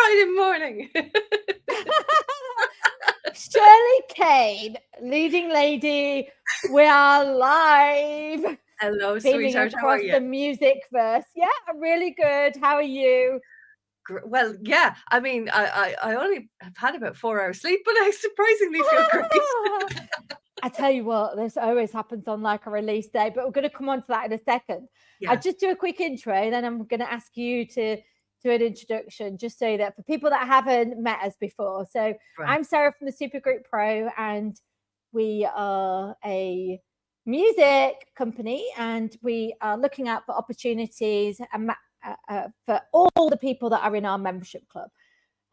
Friday morning. Cherley Kane, leading lady. We are live. Hello, Beaming sweetheart. How are across you? the music verse. Yeah, I'm really good. How are you? Well, yeah. I mean, I only have had about 4 hours sleep, but I surprisingly feel great. I tell you what, this always happens on like a release day, but we're going to come on to that in a second. I'll Yeah. just do a quick intro, then I'm going to ask you to do an introduction, just so that for people that haven't met us before. So Right. I'm Sarah from the SuperGroup Pro, and we are a music company, and we are looking out for opportunities for all the people that are in our membership club.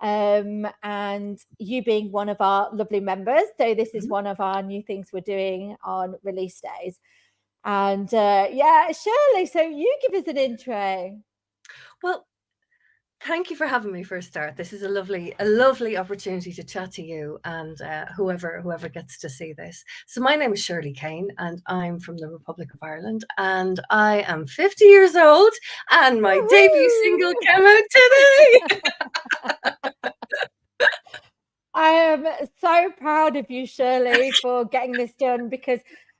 And you being one of our lovely members. So this is Mhm. one of our new things we're doing on release days. And yeah, Shirley, so you give us an intro. Well, thank you for having me for a start. This is a lovely opportunity to chat to you and whoever gets to see this. So my name is Cherley Kane, and I'm from the Republic of Ireland, and I am 50 years old, and my debut single came out today. I am so proud of you, Shirley, for getting this done, because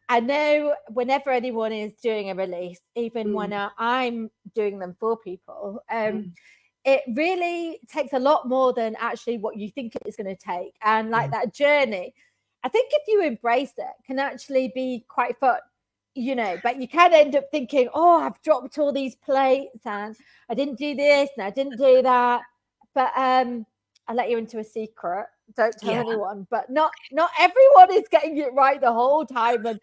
I know whenever anyone is doing a release, even when I'm doing them for people, it really takes a lot more than actually what you think it's going to take. And like that journey, I think if you embrace it, can actually be quite fun, but you can end up thinking, oh, I've dropped all these plates and I didn't do this and I didn't do that. But I'll let you into a secret. Don't tell Yeah. anyone, but not everyone is getting it right the whole time. And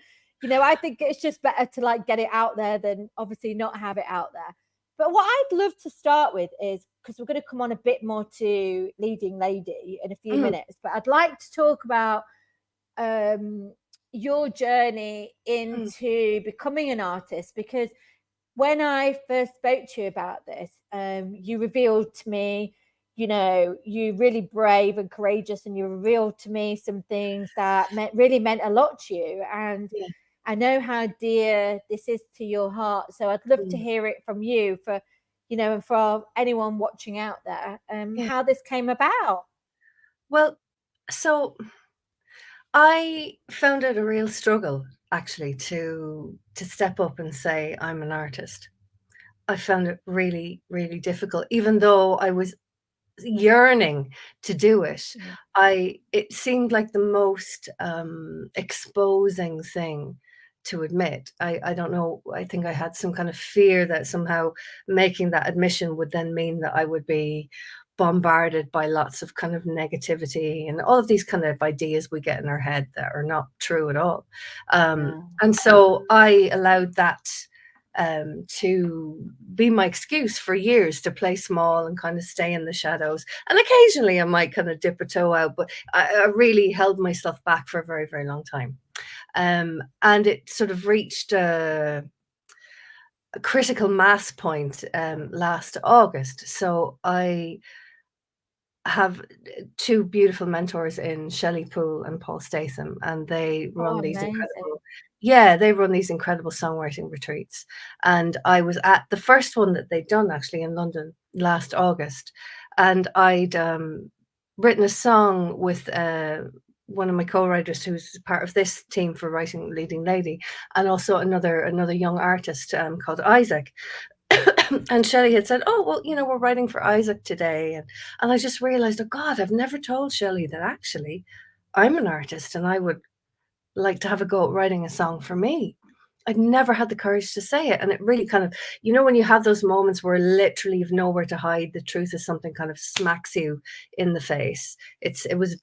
I think it's just better to like get it out there than obviously not have it out there. But what I'd love to start with is, because we're going to come on a bit more to leading lady in a few minutes, but I'd like to talk about your journey into becoming an artist, because when I first spoke to you about this, you revealed to me, you really brave and courageous, and you revealed to me some things that really meant a lot to you. And Yeah. I know how dear this is to your heart. So I'd love to hear it from you, for, and for anyone watching out there, Yeah. how this came about. Well, so I found it a real struggle actually to step up and say I'm an artist. I found it really, really difficult, even though I was yearning to do it. It seemed like the most exposing thing to admit. I don't know. I think I had some kind of fear that somehow making that admission would then mean that I would be bombarded by lots of kind of negativity and all of these kind of ideas we get in our head that are not true at all. And so I allowed that to be my excuse for years to play small and kind of stay in the shadows. And occasionally I might kind of dip a toe out, but I really held myself back for a very, very long time. And it sort of reached a critical mass point last August. So I have two beautiful mentors in Shelley Poole and Paul Statham, and they run these incredible songwriting retreats. And I was at the first one that they'd done actually in London last August, and I'd written a song with one of my co-writers who's part of this team for writing Leading Lady, and also another young artist called Isaac. And Shelley had said, oh, well, we're writing for Isaac today. And I just realized, oh God, I've never told Shelley that actually I'm an artist and I would like to have a go at writing a song for me. I'd never had the courage to say it. And it really kind of, when you have those moments where literally you've nowhere to hide, the truth of something kind of smacks you in the face. It was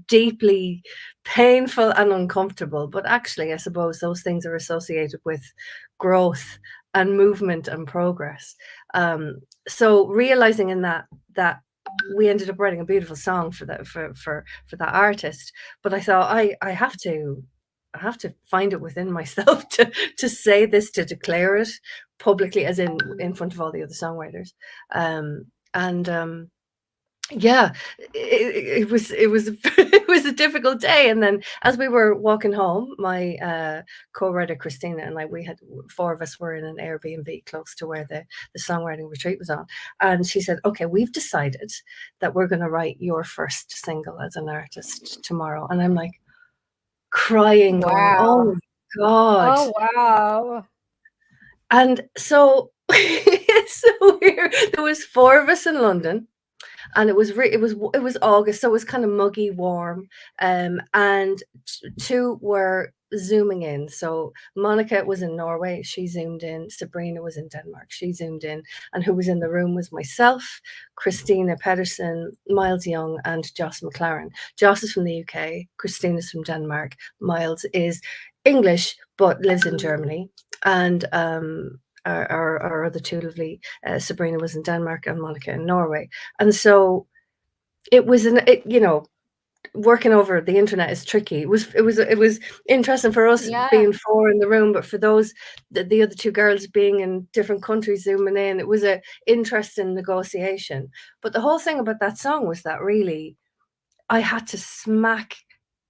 deeply painful and uncomfortable. But actually, I suppose those things are associated with growth and movement and progress. So realizing in that we ended up writing a beautiful song for that artist. But I thought I have to find it within myself to say this, to declare it publicly, as in front of all the other songwriters. Yeah, it was it was a difficult day, and then as we were walking home, my co-writer Christina and we had 4 of us were in an Airbnb close to where the songwriting retreat was on, and she said, "Okay, we've decided that we're going to write your first single as an artist tomorrow," and I'm like crying, going, "Oh Wow. my God!" Oh, wow. And so it's so weird. There was 4 of us in London, and it was August, so it was kind of muggy, warm, and 2 were zooming in. So Monica was in Norway, she zoomed in. Sabrina was in Denmark, she zoomed in. And who was in the room was myself, Christina Pedersen, Miles Young, and Joss McLaren. Joss is from the UK, Christina's from Denmark, Miles is English but lives in Germany, and our other 2 lovely, Sabrina was in Denmark and Monica in Norway. And so it was working over the internet is tricky. It was interesting for us Yeah. being 4 in the room, but for those the other 2 girls being in different countries zooming in, it was a interesting negotiation. But the whole thing about that song was that really I had to smack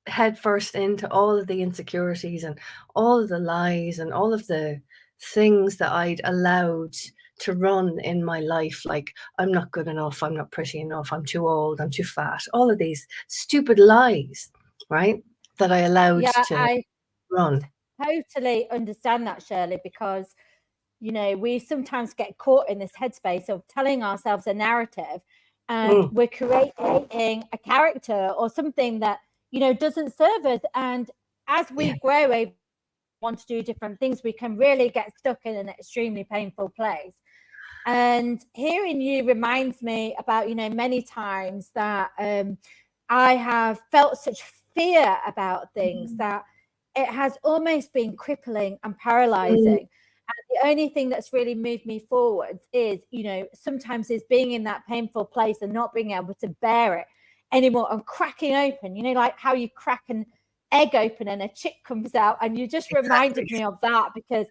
headfirst into all of the insecurities and all of the lies and all of the things that I'd allowed to run in my life, like I'm not good enough, I'm not pretty enough, I'm too old, I'm too fat, all of these stupid lies, right? That I allowed Yeah, to I run. totally understand that, Shirley, because we sometimes get caught in this headspace of telling ourselves a narrative, and Mm, we're creating a character or something that doesn't serve us. And as yeah. we grow, want to do different things, we can really get stuck in an extremely painful place. And hearing you reminds me about many times that I have felt such fear about things that it has almost been crippling and Mm, paralyzing. And the only thing that's really moved me forward is, sometimes is being in that painful place and not being able to bear it anymore and cracking open, like how you crack an egg open and a chick comes out. And you just reminded exactly. me of that, because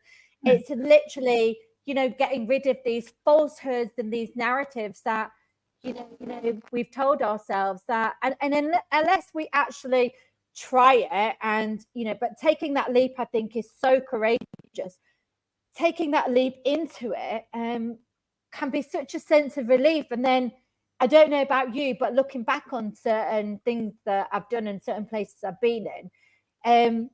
it's literally, getting rid of these falsehoods and these narratives that, we've told ourselves that, and unless we actually try it, and but taking that leap, I think, is so courageous. Taking that leap into it can be such a sense of relief. And then I don't know about you, but looking back on certain things that I've done and certain places I've been in,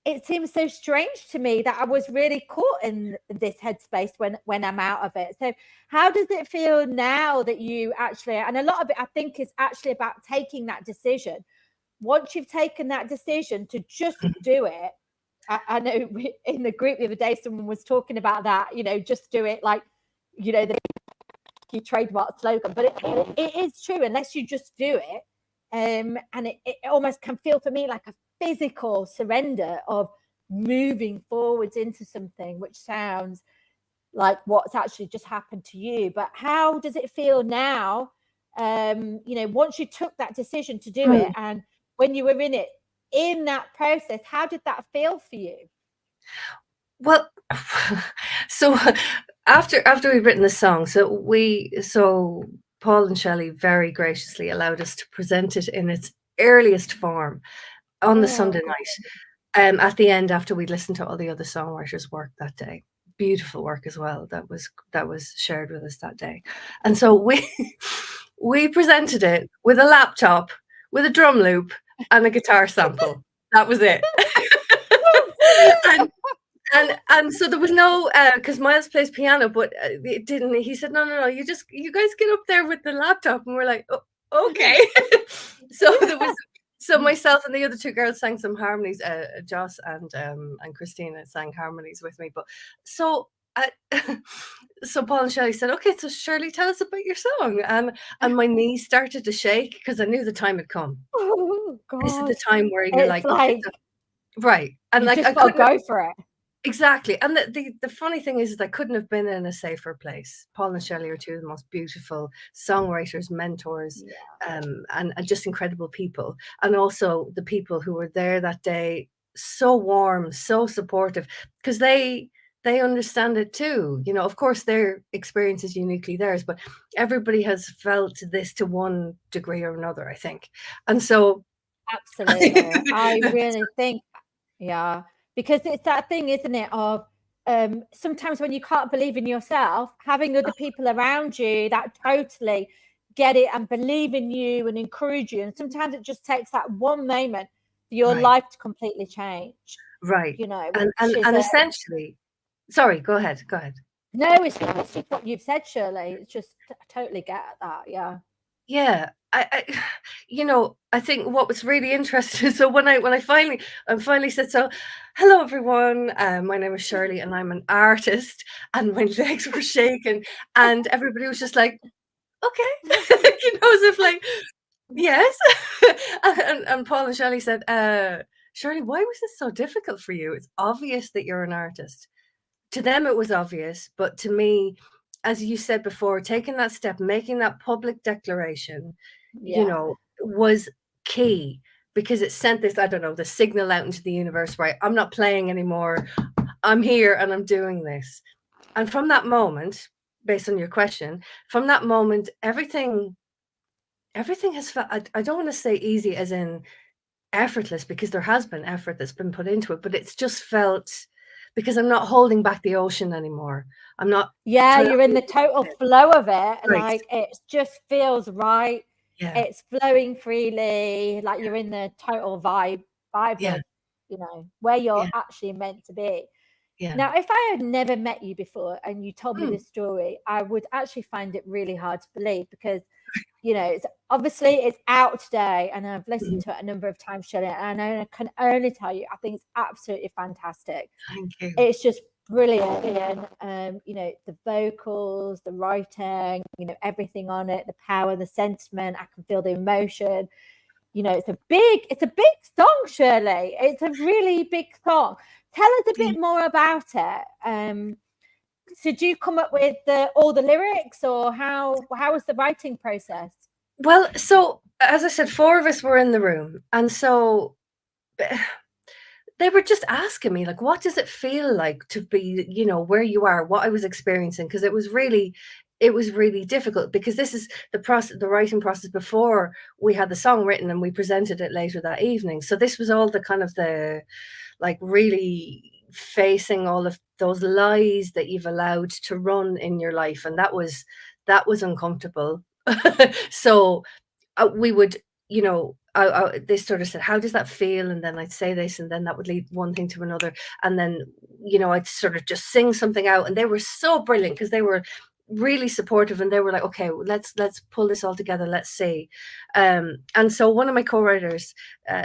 it seems so strange to me that I was really caught in this headspace when I'm out of it. So how does it feel now that you actually, and a lot of it I think is actually about taking that decision. Once you've taken that decision to just do it, I know in the group the other day someone was talking about that, just do it, like, the trademark slogan, but it is true. Unless you just do it, and it almost can feel for me like a physical surrender of moving forwards into something, which sounds like what's actually just happened to you. But how does it feel now, once you took that decision to do it, Mm. and when you were in it, in that process, how did that feel for you? Well, so after we'd written the song, so Paul and Shelley very graciously allowed us to present it in its earliest form on the Oh Sunday God. night. At the end, after we'd listened to all the other songwriters' work that day, beautiful work as well that was shared with us that day, and so we we presented it with a laptop, with a drum loop, and a guitar sample. That was it. Oh, brilliant. and and so there was no because Miles plays piano, but it didn't. He said, "No, no, no. You guys get up there with the laptop," and we're like, oh, "Okay." So there was so myself and the other 2 girls sang some harmonies. Joss and Christina sang harmonies with me. But so. So Paul and Shelley said, "Okay, so Shirley, tell us about your song," and my knees started to shake because I knew the time had come. Oh This is God. the time where you're It's like, "Okay, like so, right," and you like I just got to couldn't. go for it. Exactly, and the funny thing is I couldn't have been in a safer place. Paul and Shelley are 2 of the most beautiful songwriters, mentors, Yeah. and just incredible people. And also the people who were there that day, so warm, so supportive, because they understand it too. You know, of course, their experience is uniquely theirs, but everybody has felt this to one degree or another, I think. And so, Absolutely. I really think, yeah, because it's that thing, isn't it, of sometimes when you can't believe in yourself, having other people around you that totally get it and believe in you and encourage you. And sometimes it just takes that one moment for your right, life to completely change, right. you know, And, which is and essentially, sorry, go ahead, go ahead. no, it's just what you've said, Shirley. It's just, I totally get that. Yeah. Yeah, you know, I think what was really interesting. So when I finally said, so, hello everyone, my name is Shirley and I'm an artist, and my legs were shaking, and everybody was just like, okay, you know, as if like, yes. And Paul and Shirley said, Shirley, why was this so difficult for you? It's obvious that you're an artist. To them it was obvious, but to me, as you said before, taking that step, making that public declaration, you Yeah. know, was key, because it sent this, I don't know, the signal out into the universe, right? I'm not playing anymore. I'm here and I'm doing this. And from that moment, based on your question, from that moment, everything has felt, I don't want to say easy as in effortless, because there has been effort that's been put into it, but it's just felt, because I'm not holding back the ocean anymore. I'm not Yeah, trying to you're in the hold total it. flow of it. Right. Like it just feels right. Yeah. It's flowing freely. Like you're in the total vibe Yeah. of, where you're Yeah. actually meant to be. Yeah. Now, if I had never met you before and you told me Mm, this story, I would actually find it really hard to believe because, it's obviously it's out today and I've listened mhm. to it a number of times, Shelley, and I can only tell you, I think it's absolutely fantastic. Thank you. It's just brilliant. The vocals, the writing, everything on it, the power, the sentiment, I can feel the emotion. It's a big song, Shirley. It's a really big song. Tell us a Yeah. bit more about it. So did you come up with all the lyrics, or how was the writing process? Well, so as I said, four of us were in the room, and so they were just asking me, like, what does it feel like to be, where you are, what I was experiencing, because it was really difficult, because this is the writing process before we had the song written and we presented it later that evening. So this was all the kind of the, like, really facing all of those lies that you've allowed to run in your life, and that was uncomfortable. So we would, they sort of said, how does that feel? And then I'd say this, and then that would lead one thing to another. And then, I'd sort of just sing something out. And they were so brilliant, because they were really supportive, and they were like, okay, let's pull this all together. Let's see. And so one of my co-writers,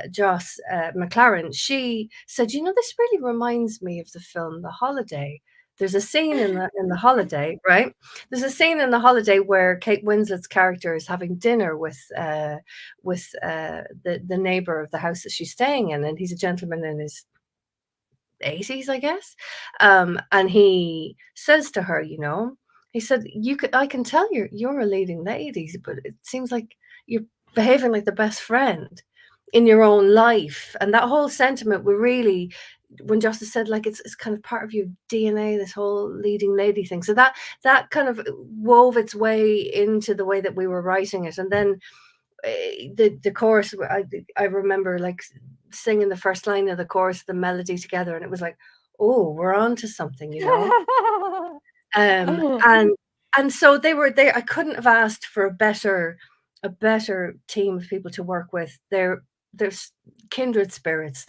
Joss McLaren, she said, this really reminds me of the film The Holiday. There's a scene in the Holiday, right? There's a scene in The Holiday where Kate Winslet's character is having dinner with the neighbor of the house that she's staying in, and he's a gentleman in his 80s, I guess. And he says to her, he said, I can tell you're a leading lady, but it seems like you're behaving like the best friend in your own life. And that whole sentiment, we really, when Justice said, like, it's kind of part of your DNA, this whole leading lady thing. So that kind of wove its way into the way that we were writing it. And then the chorus, I remember, like, singing the first line of the chorus, the melody together, and it was like, oh, we're on to something, um and and so they were there. I couldn't have asked for a better team of people to work with. There's kindred spirits.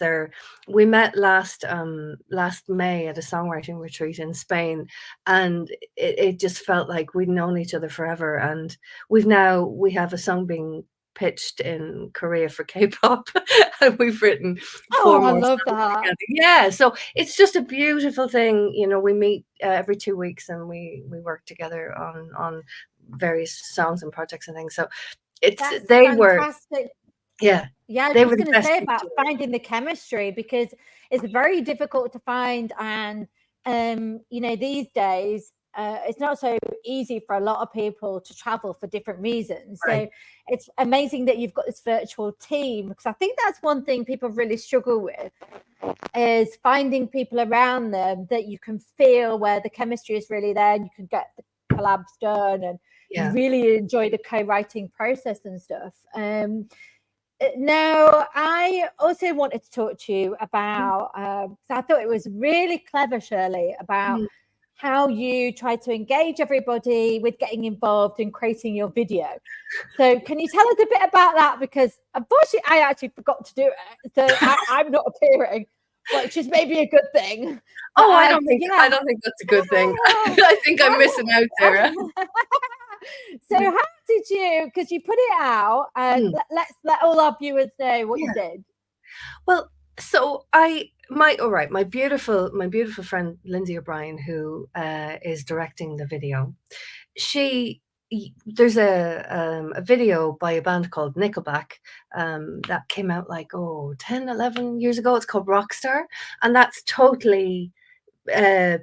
We met last May at a songwriting retreat in Spain, and it just felt like we'd known each other forever. And we have a song being pitched in Korea for K-pop, and we've written four Oh, I more love songs that. together. Yeah, so it's just a beautiful thing. We meet every 2 weeks, and we work together on various songs and projects and things. So That's they were, fantastic. yeah, Yeah, I was they were just the going to best say people about to work finding the chemistry, because it's very difficult to find. And, these days, it's not so easy for a lot of people to travel for different reasons. Right. So it's amazing that you've got this virtual team, because I think that's one thing people really struggle with, is finding people around them that you can feel where the chemistry is really there, and you can get the collabs done, and you really enjoy the co-writing process and stuff. Now, I also wanted to talk to you about, so I thought it was really clever, Cherley, about how you try to engage everybody with getting involved in creating your video. So can you tell us a bit about that? Because unfortunately, I actually forgot to do it. So I'm not appearing, which is maybe a good thing. But, I don't think that's a good thing. I think I'm missing out, Sarah. So how did you, because you put it out, and let's let all our viewers know what you did. Well, so my beautiful friend Lindsay O'Brien, who is directing the video, there's a video by a band called Nickelback that came out like 10, 11 years ago. It's called Rockstar, and that's totally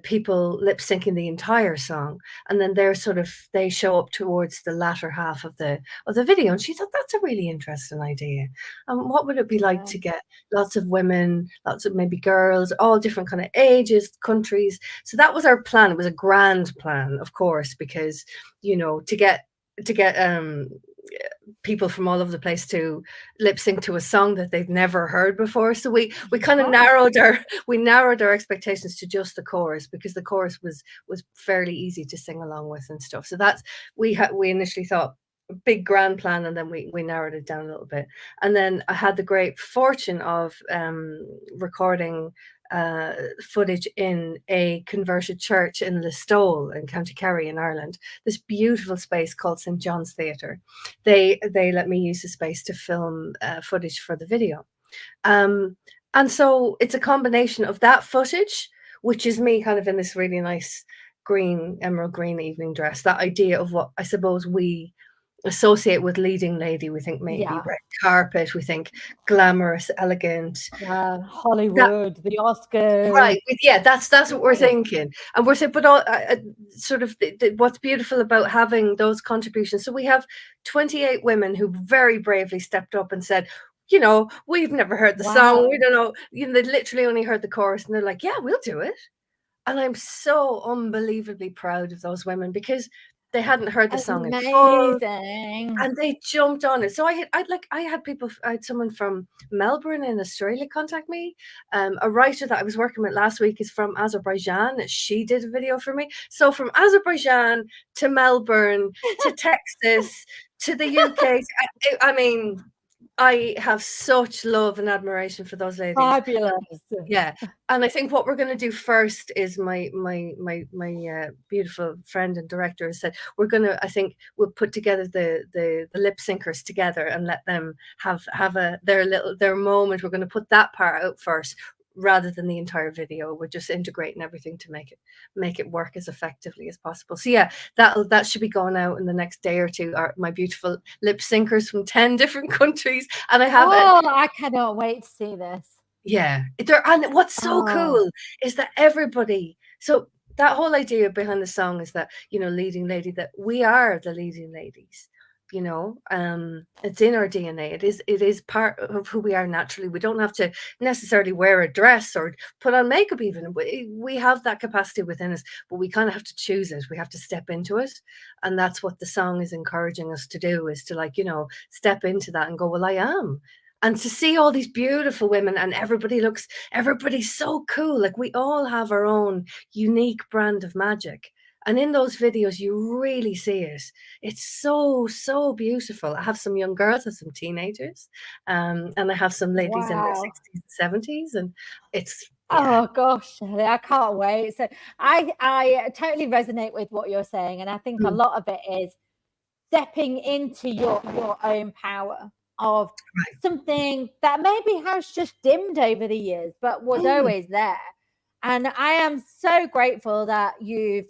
people lip syncing the entire song, and then they show up towards the latter half of the video. And she thought, that's a really interesting idea. And what would it be like to get lots of women, lots of maybe girls, all different kind of ages, countries? So that was our plan. It was a grand plan, of course, because to get people from all over the place to lip sync to a song that they'd never heard before. So we kind of narrowed our expectations to just the chorus, because the chorus was fairly easy to sing along with and stuff. So that's we initially thought a big grand plan, and then we narrowed it down a little bit. And then I had the great fortune of recording footage in a converted church in Listowel in County Kerry in Ireland, this beautiful space called St. John's Theatre. They let me use the space to film footage for the video. And so it's a combination of that footage, which is me kind of in this really nice emerald green evening dress, that idea of what I suppose we associate with leading lady. We think maybe red carpet, we think glamorous, elegant, Hollywood, the Oscars, right? That's what we're thinking, and we're saying, but all sort of what's beautiful about having those contributions. So we have 28 women who very bravely stepped up and said, we've never heard the song, we don't know, they literally only heard the chorus, and they're like, yeah, we'll do it. And I'm so unbelievably proud of those women, because they hadn't heard the song in full, and they jumped on it. So I had someone from Melbourne in Australia contact me. A writer that I was working with last week is from Azerbaijan. She did a video for me. So from Azerbaijan to Melbourne to Texas to the UK, I mean, I have such love and admiration for those ladies. Fabulous. Yeah. And I think what we're going to do first is my beautiful friend and director said, we'll put together the lip syncers together and let them have their moment. We're going to put that part out first, rather than the entire video. We're just integrating everything to make it work as effectively as possible. So yeah, that should be going out in the next day or two. My beautiful lip syncers from 10 different countries, and I have I cannot wait to see this. Yeah, and what's so cool is that everybody. So that whole idea behind the song is that leading lady, that we are the leading ladies. It's in our DNA. It is part of who we are naturally. We don't have to necessarily wear a dress or put on makeup even. We have that capacity within us, but we kind of have to choose it. We have to step into it. And that's what the song is encouraging us to do, is to step into that and go, well, I am. And to see all these beautiful women, and everybody's so cool. Like, we all have our own unique brand of magic. And in those videos, you really see it. It's so, so beautiful. I have some young girls, I have some teenagers, and I have some ladies in their 60s and 70s. And it's... Oh gosh, I can't wait. So I totally resonate with what you're saying. And I think a lot of it is stepping into your own power of something that maybe has just dimmed over the years, but was always there. And I am so grateful that you've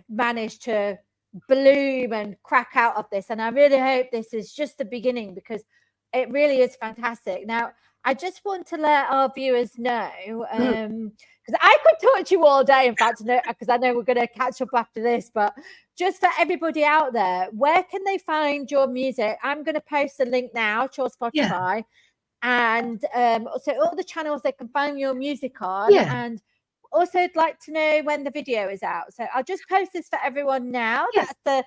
managed to bloom and crack out of this. And I really hope this is just the beginning, because it really is fantastic. Now, I just want to let our viewers know, because I could talk to you all day, in fact, because I know we're going to catch up after this, but just for everybody out there, where can they find your music? I'm going to post a link now to your Spotify, and so all the channels they can find your music on, and also I'd like to know when the video is out. So I'll just post this for everyone now. That's the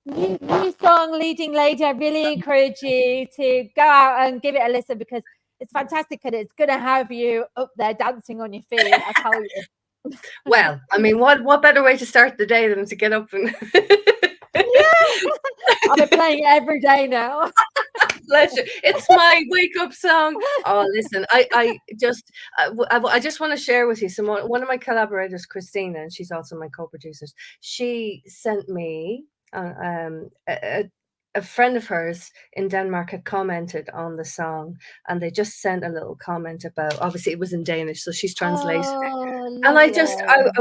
new song, Leading Lady. I really encourage you to go out and give it a listen, because it's fantastic, and it's going to have you up there dancing on your feet, I tell you. Well, I mean, what better way to start the day than to get up and I'll be playing it every day now. Pleasure. It's my wake up song. Oh, listen, I just want to share with you one of my collaborators, Christina, and she's also my co-producer. She sent me a friend of hers in Denmark had commented on the song, and they just sent a little comment about, obviously it was in Danish, so she's translated it. And I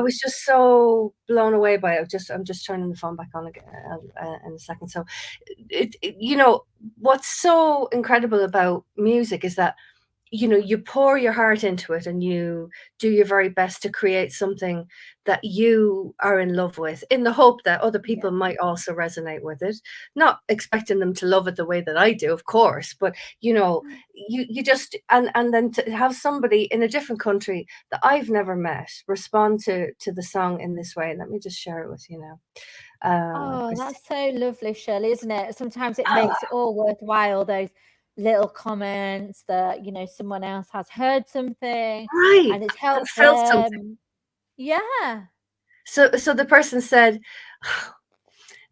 was just so blown away by it. I'm just turning the phone back on again in a second. So you know, what's so incredible about music is that, you know, you pour your heart into it and you do your very best to create something that you are in love with, in the hope that other people might also resonate with it, not expecting them to love it the way that I do, of course, but you know, you just, and then to have somebody in a different country that I've never met respond to the song in this way. Let me just share it with you now. That's so lovely, Cherley, isn't it? Sometimes it makes it all worthwhile, those little comments that, you know, someone else has heard something, right, and it's helped felt them. something. Yeah. So the person said,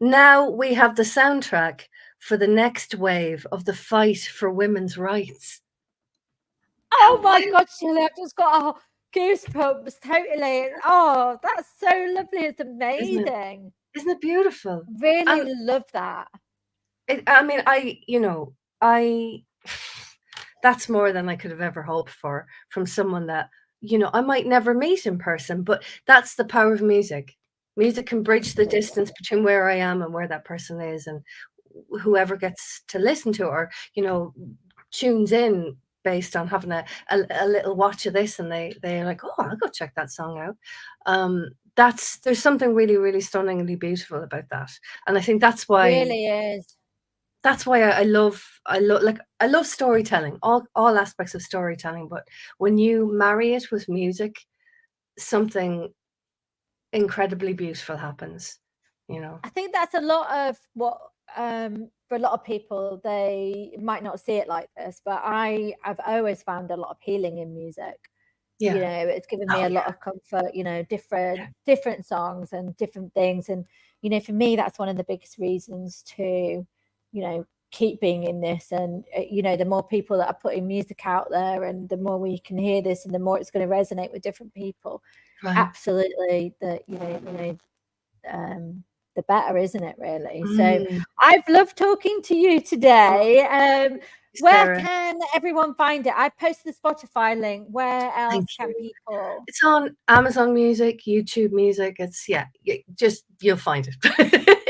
now we have the soundtrack for the next wave of the fight for women's rights. Oh my God, Cherley, I've just got goosebumps, totally. Oh, that's so lovely. It's amazing. Isn't it beautiful? Really love that. I mean, that's more than I could have ever hoped for from someone that, you know, I might never meet in person, but that's the power of music. Music can bridge the distance between where I am and where that person is, and whoever gets to listen to it, or, you know, tunes in based on having a little watch of this, and they're like, oh, I'll go check that song out. There's something really, really stunningly beautiful about that. And I think that's why it really is. That's why I love storytelling, all aspects of storytelling. But when you marry it with music, something incredibly beautiful happens, you know. I think that's a lot of what, for a lot of people, they might not see it like this, but I've always found a lot of healing in music. You know, it's given me a lot of comfort, you know, different songs and different things. And, you know, for me, that's one of the biggest reasons to, you know, keep being in this. And, you know, the more people that are putting music out there, and the more we can hear this, and the more it's going to resonate with different people. Right. Absolutely. The better, isn't it, really? So I've loved talking to you today. Where can everyone find it? I've posted the Spotify link. Where else can people? It's on Amazon Music, YouTube Music. It's you'll find it.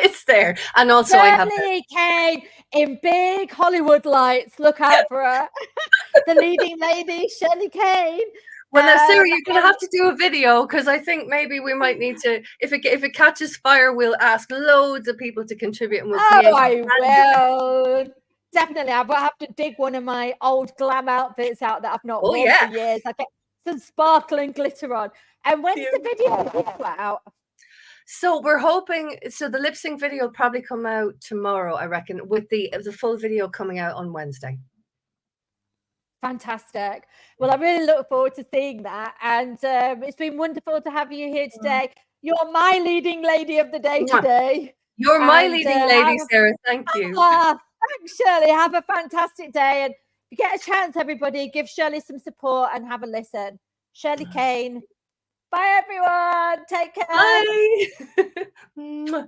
It's there. And also Cherley I have Kane in big Hollywood lights. Look out for her. The leading lady, Cherley Kane. Well, now, Sarah, you're going to have to do a video, because I think maybe we might need to, if it catches fire, we'll ask loads of people to contribute. And we'll I will. Definitely. I will have to dig one of my old glam outfits out that I've not worn for years. I get some sparkling glitter on. And when's the video out? So we're hoping, the lip sync video will probably come out tomorrow, I reckon, with the full video coming out on Wednesday. Fantastic. Well, I really look forward to seeing that. And it's been wonderful to have you here today. You're my leading lady of the day today. You're my leading lady, Sarah. Thank you. Thanks, Cherley. Have a fantastic day. And if you get a chance, everybody, give Cherley some support and have a listen. Cherley Kane. Bye, everyone. Take care. Bye.